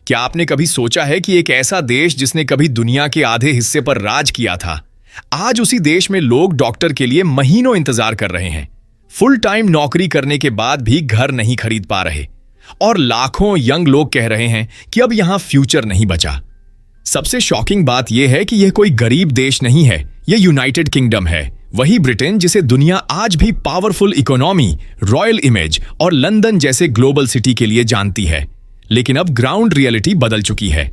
क्या आपने कभी सोचा है कि एक ऐसा देश जिसने कभी दुनिया के आधे हिस्से पर राज किया था, आज उसी देश में लोग डॉक्टर के लिए महीनों इंतजार कर रहे हैं, फुल टाइम नौकरी करने के बाद भी घर नहीं खरीद पा रहे, और लाखों यंग लोग कह रहे हैं कि अब यहां फ्यूचर नहीं बचा। सबसे शॉकिंग बात यह है कि यह कोई गरीब देश नहीं है, यह यूनाइटेड किंगडम है, वही ब्रिटेन जिसे दुनिया आज भी पावरफुल इकोनॉमी, रॉयल इमेज और लंदन जैसे ग्लोबल सिटी के लिए जानती है। लेकिन अब ग्राउंड रियलिटी बदल चुकी है।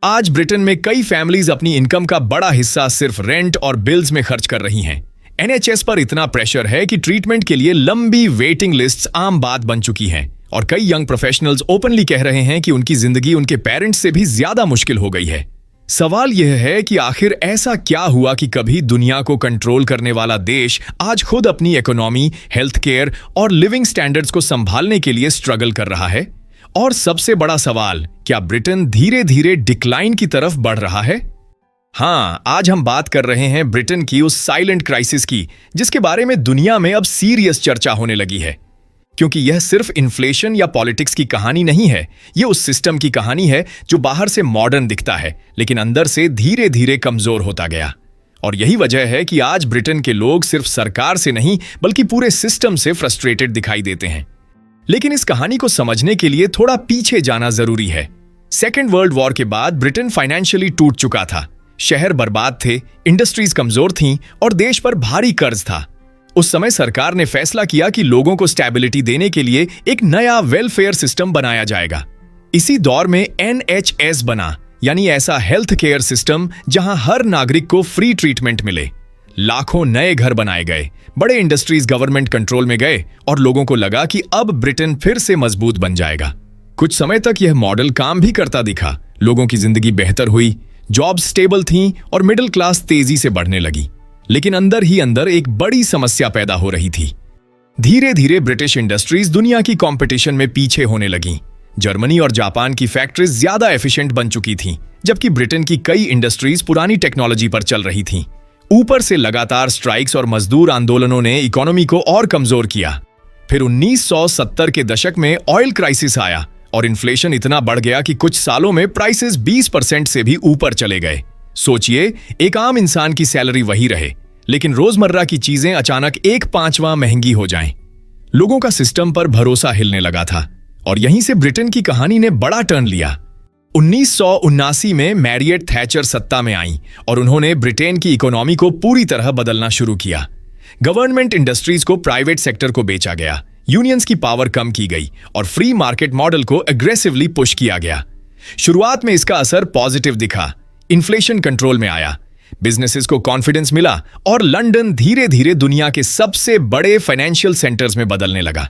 आज ब्रिटेन में कई फैमिलीज अपनी इनकम का बड़ा हिस्सा सिर्फ रेंट और बिल्स में खर्च कर रही हैं। एनएचएस पर इतना प्रेशर है कि ट्रीटमेंट के लिए लंबी वेटिंग लिस्ट्स आम बात बन चुकी हैं, और कई यंग प्रोफेशनल्स ओपनली कह रहे हैं कि उनकी जिंदगी उनके पेरेंट्स से भी ज्यादा मुश्किल हो गई है। सवाल यह है कि आखिर ऐसा क्या हुआ कि कभी दुनिया को कंट्रोल करने वाला देश आज खुद अपनी इकोनॉमी, हेल्थ केयर और लिविंग स्टैंडर्ड्स को संभालने के लिए स्ट्रगल कर रहा है? और सबसे बड़ा सवाल, क्या ब्रिटेन धीरे धीरे डिक्लाइन की तरफ बढ़ रहा है? हाँ, आज हम बात कर रहे हैं ब्रिटेन की उस साइलेंट क्राइसिस की जिसके बारे में दुनिया में अब सीरियस चर्चा होने लगी है। क्योंकि यह सिर्फ इन्फ्लेशन या पॉलिटिक्स की कहानी नहीं है, यह उस सिस्टम की कहानी है जो बाहर से मॉडर्न दिखता है लेकिन अंदर से धीरे धीरे कमजोर होता गया। और यही वजह है कि आज ब्रिटेन के लोग सिर्फ सरकार से नहीं बल्कि पूरे सिस्टम से फ्रस्ट्रेटेड दिखाई देते हैं। लेकिन इस कहानी को समझने के लिए थोड़ा पीछे जाना जरूरी है। सेकेंड वर्ल्ड वॉर के बाद ब्रिटेन फाइनेंशियली टूट चुका था, शहर बर्बाद थे, इंडस्ट्रीज कमजोर थीं और देश पर भारी कर्ज था। उस समय सरकार ने फैसला किया कि लोगों को स्टेबिलिटी देने के लिए एक नया वेलफेयर सिस्टम बनाया जाएगा। इसी दौर में एनएचएस बना, यानी ऐसा हेल्थ केयर सिस्टम जहां हर नागरिक को फ्री ट्रीटमेंट मिले। लाखों नए घर बनाए गए, बड़े इंडस्ट्रीज गवर्नमेंट कंट्रोल में गए और लोगों को लगा कि अब ब्रिटेन फिर से मजबूत बन जाएगा। कुछ समय तक यह मॉडल काम भी करता दिखा, लोगों की जिंदगी बेहतर हुई, जॉब स्टेबल थीं और मिडिल क्लास तेजी से बढ़ने लगी। लेकिन अंदर ही अंदर एक बड़ी समस्या पैदा हो रही थी। धीरे धीरे ब्रिटिश इंडस्ट्रीज दुनिया की कंपटीशन में पीछे होने लगीं। जर्मनी और जापान की फैक्ट्रीज ज्यादा एफिशिएंट बन चुकी थीं, जबकि ब्रिटेन की कई इंडस्ट्रीज पुरानी टेक्नोलॉजी पर चल रही थीं। ऊपर से लगातार स्ट्राइक्स और मजदूर आंदोलनों ने इकोनॉमी को और कमजोर किया। फिर 1970 के दशक में ऑयल क्राइसिस आया और इन्फ्लेशन इतना बढ़ गया कि कुछ सालों में प्राइसेस 20% से भी ऊपर चले गए। सोचिए, एक आम इंसान की सैलरी वही रहे लेकिन रोजमर्रा की चीजें अचानक 1/5 महंगी हो जाएं। लोगों का सिस्टम पर भरोसा हिलने लगा था और यहीं से ब्रिटेन की कहानी ने बड़ा टर्न लिया। 1979 में मैरियट थैचर सत्ता में आई और उन्होंने ब्रिटेन की इकोनॉमी को पूरी तरह बदलना शुरू किया। गवर्नमेंट इंडस्ट्रीज को प्राइवेट सेक्टर को बेचा गया, यूनियंस की पावर कम की गई और फ्री मार्केट मॉडल को एग्रेसिवली पुश किया गया। शुरुआत में इसका असर पॉजिटिव दिखा, इन्फ्लेशन कंट्रोल में आया, बिजनेसेस को कॉन्फिडेंस मिला और लंदन धीरे धीरे दुनिया के सबसे बड़े फाइनेंशियल सेंटर्स में बदलने लगा।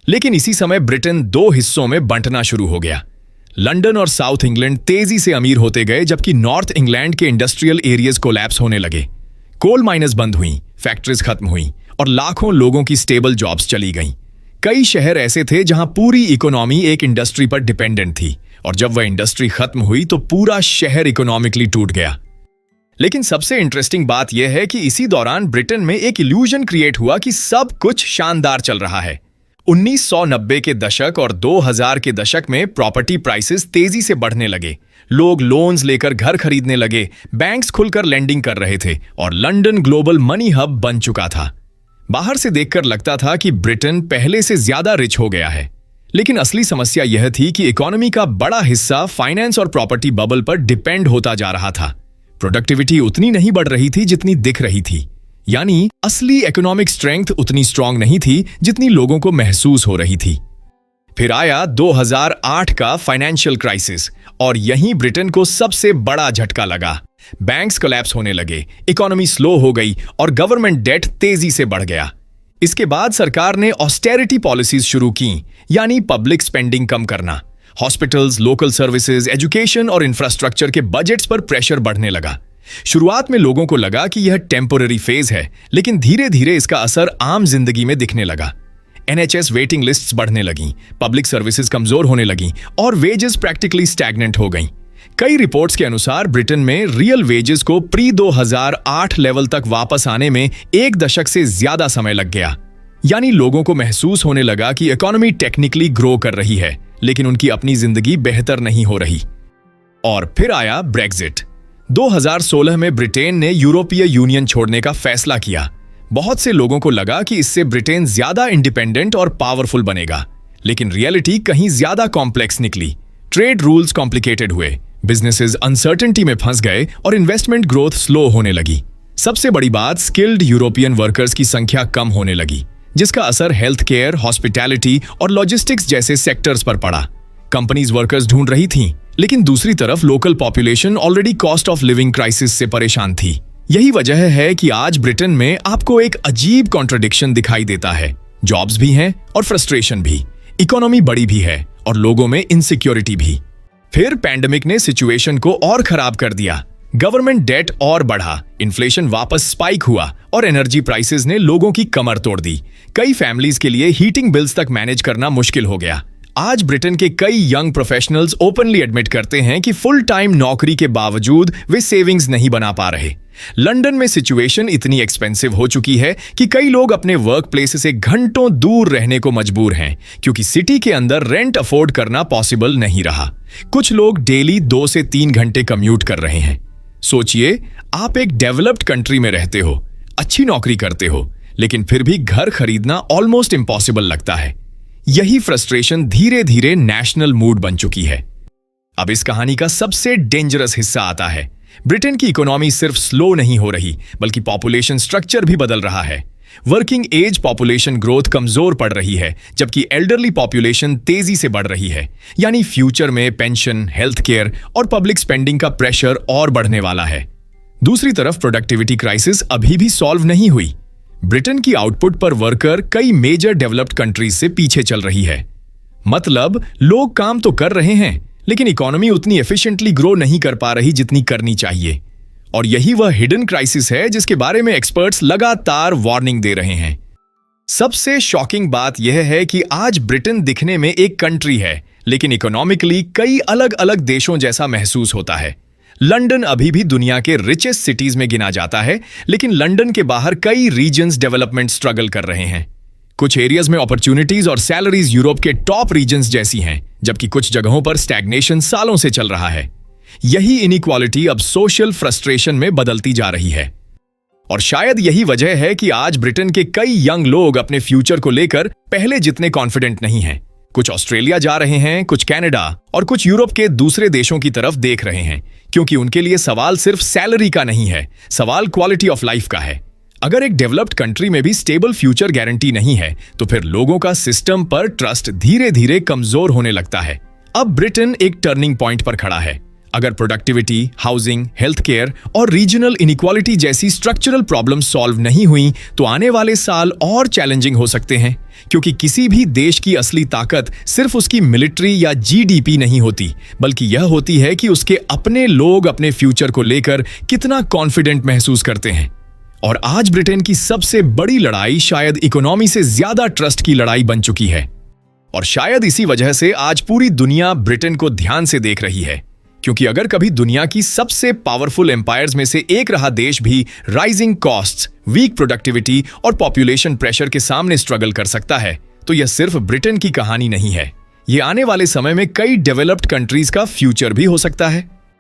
लेकिन इसी समय ब्रिटेन दो हिस्सों में बंटना शुरू हो गया। लंदन और साउथ इंग्लैंड तेजी से अमीर होते गए जबकि नॉर्थ इंग्लैंड के इंडस्ट्रियल एरियाज कोलैप्स होने लगे। कोल माइनस बंद हुई, फैक्ट्रीज खत्म हुई और लाखों लोगों की स्टेबल जॉब्स चली गईं। कई शहर ऐसे थे जहां पूरी इकोनॉमी एक इंडस्ट्री पर डिपेंडेंट थी और जब वह इंडस्ट्री खत्म हुई तो पूरा शहर इकोनॉमिकली टूट गया। लेकिन सबसे इंटरेस्टिंग बात यह है कि इसी दौरान ब्रिटेन में एक इल्यूजन क्रिएट हुआ कि सब कुछ शानदार चल रहा है। 1990 के दशक और 2000 के दशक में प्रॉपर्टी प्राइसेस तेजी से बढ़ने लगे, लोग लोन्स लेकर घर खरीदने लगे, बैंक्स खुलकर लेंडिंग कर रहे थे और लंदन ग्लोबल मनी हब बन चुका था। बाहर से देखकर लगता था कि ब्रिटेन पहले से ज्यादा रिच हो गया है, लेकिन असली समस्या यह थी कि इकोनॉमी का बड़ा हिस्सा फाइनेंस और प्रॉपर्टी बबल पर डिपेंड होता जा रहा था। प्रोडक्टिविटी उतनी नहीं बढ़ रही थी जितनी दिख रही थी, यानी असली इकोनॉमिक स्ट्रेंथ उतनी स्ट्रांग नहीं थी जितनी लोगों को महसूस हो रही थी। फिर आया 2008 का फाइनेंशियल क्राइसिस और यहीं ब्रिटेन को सबसे बड़ा झटका लगा। बैंक्स कोलैप्स होने लगे, इकोनॉमी स्लो हो गई और गवर्नमेंट डेट तेजी से बढ़ गया। इसके बाद सरकार ने ऑस्टेरिटी पॉलिसीज शुरू की, यानी पब्लिक स्पेंडिंग कम करना। हॉस्पिटल्स, लोकल सर्विसेज, एजुकेशन और इंफ्रास्ट्रक्चर के बजट्स पर प्रेशर बढ़ने लगा। शुरुआत में लोगों को लगा कि यह टेम्पोररी फेज है, लेकिन धीरे धीरे इसका असर आम जिंदगी में दिखने लगा। एनएचएस वेटिंग लिस्ट्स बढ़ने लगीं, पब्लिक सर्विसेज कमजोर होने लगीं और वेजेस प्रैक्टिकली स्टैग्नेंट हो गईं। कई रिपोर्ट्स के अनुसार ब्रिटेन में रियल वेजेस को प्री 2008 लेवल तक वापस आने में 1 दशक से ज्यादा समय लग गया। यानी लोगों को महसूस होने लगा कि इकोनॉमी टेक्निकली ग्रो कर रही है, लेकिन उनकी अपनी जिंदगी बेहतर नहीं हो रही। और फिर आया ब्रेक्जिट। 2016 में ब्रिटेन ने यूरोपीय यूनियन छोड़ने का फैसला किया। बहुत से लोगों को लगा कि इससे ब्रिटेन ज्यादा इंडिपेंडेंट और पावरफुल बनेगा, लेकिन रियलिटी कहीं ज्यादा कॉम्प्लेक्स निकली। ट्रेड रूल्स कॉम्प्लिकेटेड हुए, बिजनेसेस अनसर्टेनिटी में फंस गए और इन्वेस्टमेंट ग्रोथ स्लो होने लगी। सबसे बड़ी बात, स्किल्ड यूरोपियन वर्कर्स की संख्या कम होने लगी, जिसका असर हेल्थ केयर, हॉस्पिटैलिटी और लॉजिस्टिक्स जैसे सेक्टर्स पर पड़ा। कंपनीज वर्कर्स ढूंढ रही थीं, लेकिन दूसरी तरफ local population already cost of living crisis से परेशान थी। यही वजह है कि आज ब्रिटेन में आपको एक अजीब कॉन्ट्रडिक्शन दिखाई देता है। जॉब्स भी हैं और फ्रस्ट्रेशन भी, इकोनॉमी बड़ी भी है और लोगों में इनसिक्योरिटी भी। फिर पैंडेमिक ने सिचुएशन को और खराब कर दिया। गवर्नमेंट डेट और बढ़ा, इन्फ्लेशन वापस स्पाइक हुआ और एनर्जी प्राइसेस ने लोगों की कमर तोड़ दी। कई फैमिलीज के लिए हीटिंग बिल्स तक मैनेज करना मुश्किल हो गया। आज ब्रिटेन के कई यंग प्रोफेशनल्स ओपनली एडमिट करते हैं कि फुल टाइम नौकरी के बावजूद वे सेविंग्स नहीं बना पा रहे। लंदन में सिचुएशन इतनी एक्सपेंसिव हो चुकी है कि कई लोग अपने वर्क प्लेस से घंटों दूर रहने को मजबूर हैं, क्योंकि सिटी के अंदर रेंट अफोर्ड करना पॉसिबल नहीं रहा। कुछ लोग डेली 2 से 3 घंटे कम्यूट कर रहे हैं। सोचिए, आप एक डेवलप्ड कंट्री में रहते हो, अच्छी नौकरी करते हो, लेकिन फिर भी घर खरीदना ऑलमोस्ट इम्पॉसिबल लगता है। यही फ्रस्ट्रेशन धीरे धीरे नेशनल मूड बन चुकी है। अब इस कहानी का सबसे डेंजरस हिस्सा आता है। ब्रिटेन की इकोनॉमी सिर्फ स्लो नहीं हो रही, बल्कि पॉपुलेशन स्ट्रक्चर भी बदल रहा है। वर्किंग एज पॉपुलेशन ग्रोथ कमजोर पड़ रही है, जबकि एल्डरली पॉपुलेशन तेजी से बढ़ रही है। यानी फ्यूचर में पेंशन, हेल्थ केयर और पब्लिक स्पेंडिंग का प्रेशर और बढ़ने वाला है। दूसरी तरफ प्रोडक्टिविटी क्राइसिस अभी भी सॉल्व नहीं हुई। ब्रिटेन की आउटपुट पर वर्कर कई मेजर डेवलप्ड कंट्रीज से पीछे चल रही है। मतलब लोग काम तो कर रहे हैं, लेकिन इकोनॉमी उतनी एफिशिएंटली ग्रो नहीं कर पा रही जितनी करनी चाहिए। और यही वह हिडन क्राइसिस है जिसके बारे में एक्सपर्ट्स लगातार वार्निंग दे रहे हैं। सबसे शॉकिंग बात यह है कि आज ब्रिटेन दिखने में एक कंट्री है, लेकिन इकोनॉमिकली कई अलग अलग देशों जैसा महसूस होता है। लंदन अभी भी दुनिया के रिचेस्ट सिटीज में गिना जाता है, लेकिन लंदन के बाहर कई रीजन्स डेवलपमेंट स्ट्रगल कर रहे हैं। कुछ एरियाज में अपॉर्चुनिटीज और सैलरीज यूरोप के टॉप रीजन्स जैसी हैं, जबकि कुछ जगहों पर स्टैग्नेशन सालों से चल रहा है। यही इनइक्वालिटी अब सोशल फ्रस्ट्रेशन में बदलती जा रही है। और शायद यही वजह है कि आज ब्रिटेन के कई यंग लोग अपने फ्यूचर को लेकर पहले जितने कॉन्फिडेंट नहीं हैं। कुछ ऑस्ट्रेलिया जा रहे हैं, कुछ कनाडा और कुछ यूरोप के दूसरे देशों की तरफ देख रहे हैं, क्योंकि उनके लिए सवाल सिर्फ सैलरी का नहीं है, सवाल क्वालिटी ऑफ लाइफ का है। अगर एक डेवलप्ड कंट्री में भी स्टेबल फ्यूचर गारंटी नहीं है, तो फिर लोगों का सिस्टम पर ट्रस्ट धीरे धीरे कमजोर होने लगता है। अब ब्रिटेन एक टर्निंग पॉइंट पर खड़ा है। अगर प्रोडक्टिविटी, हाउसिंग, हेल्थ केयर और रीजनल इनइक्वालिटी जैसी स्ट्रक्चरल प्रॉब्लम सॉल्व नहीं हुई, तो आने वाले साल और चैलेंजिंग हो सकते हैं, क्योंकि किसी भी देश की असली ताकत सिर्फ उसकी मिलिट्री या जीडीपी नहीं होती, बल्कि यह होती है कि उसके अपने लोग अपने फ्यूचर को लेकर कितना कॉन्फिडेंट महसूस करते हैं। और आज ब्रिटेन की सबसे बड़ी लड़ाई शायद इकोनॉमी से ज्यादा ट्रस्ट की लड़ाई बन चुकी है। और शायद इसी वजह से आज पूरी दुनिया ब्रिटेन को ध्यान से देख रही है, क्योंकि अगर कभी दुनिया की सबसे पावरफुल एम्पायर्स में से एक रहा देश भी राइजिंग कॉस्ट्स, वीक प्रोडक्टिविटी और पॉपुलेशन प्रेशर के सामने स्ट्रगल कर सकता है, तो यह सिर्फ ब्रिटेन की कहानी नहीं है। ये आने वाले समय में कई डेवलप्ड कंट्रीज का फ्यूचर भी हो सकता है।